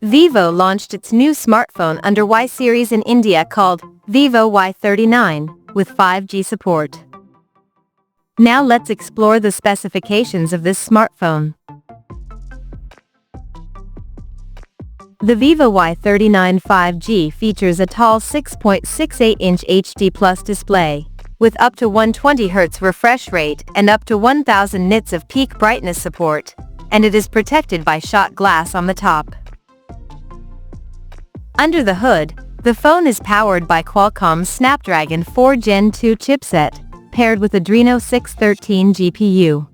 Vivo launched its new smartphone under Y series in India called Vivo Y39, with 5G support. Now let's explore the specifications of this smartphone. The Vivo Y39 5G features a tall 6.68-inch HD Plus display, with up to 120Hz refresh rate and up to 1000 nits of peak brightness support, and it is protected by shot glass on the top. Under the hood, the phone is powered by Qualcomm's Snapdragon 4 Gen 2 chipset, paired with Adreno 613 GPU.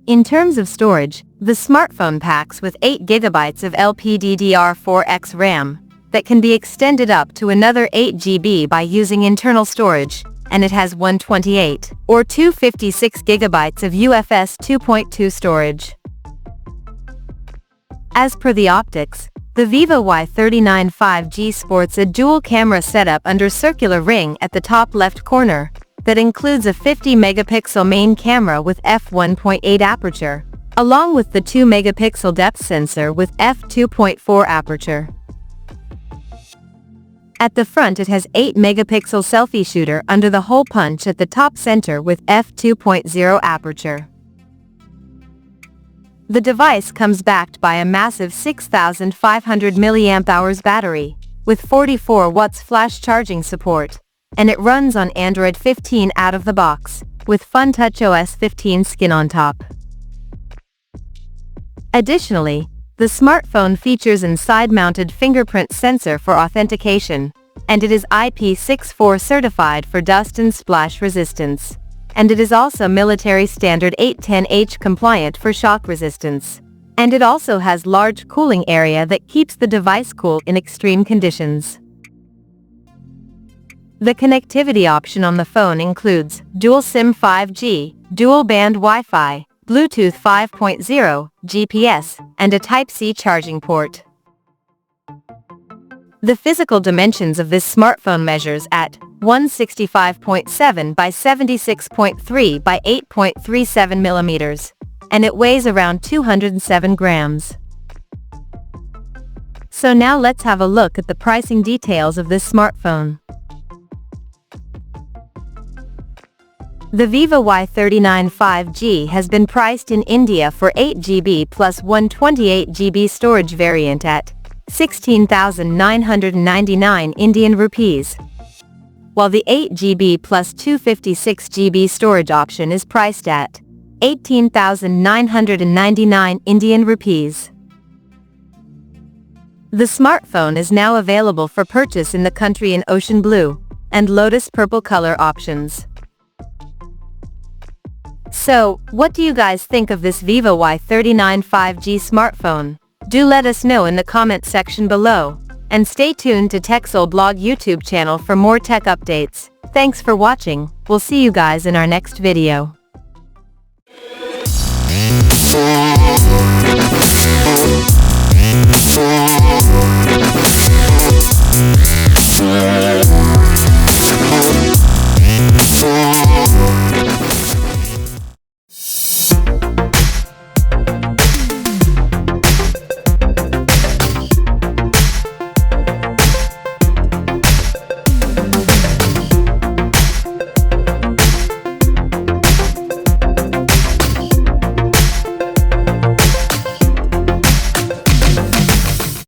In terms of storage, the smartphone packs with 8GB of LPDDR4X RAM, that can be extended up to another 8GB by using internal storage, and it has 128 or 256GB of UFS 2.2 storage. As per the optics, the Vivo Y39 5G sports a dual-camera setup under circular ring at the top left corner, that includes a 50-megapixel main camera with f1.8 aperture, along with the 2-megapixel depth sensor with f2.4 aperture. At the front it has 8-megapixel selfie shooter under the hole punch at the top center with f2.0 aperture. The device comes backed by a massive 6500 mAh battery, with 44 watts flash charging support, and it runs on Android 15 out of the box, with FunTouch OS 15 skin on top. Additionally, the smartphone features an side-mounted fingerprint sensor for authentication, and it is IP64 certified for dust and splash resistance. And it is also military standard 810H compliant for shock resistance. And it also has large cooling area that keeps the device cool in extreme conditions. The connectivity option on the phone includes dual SIM 5G, dual band Wi-Fi, Bluetooth 5.0, GPS, and a Type-C charging port. The physical dimensions of this smartphone measures at 165.7 by 76.3 by 8.37 millimeters, and it weighs around 207 grams. So now let's have a look at the pricing details of this smartphone. The Vivo Y39 5G has been priced in India for 8GB plus 128GB storage variant at 16,999 Indian rupees, while the 8GB plus 256GB storage option is priced at 18,999 Indian rupees. The smartphone is now available for purchase in the country in ocean blue and lotus purple color options. So, what do you guys think of this Vivo Y39 5G smartphone? Do let us know in the comment section below, and stay tuned to TechSole Blog YouTube channel for more tech updates. Thanks for watching, we'll see you guys in our next video.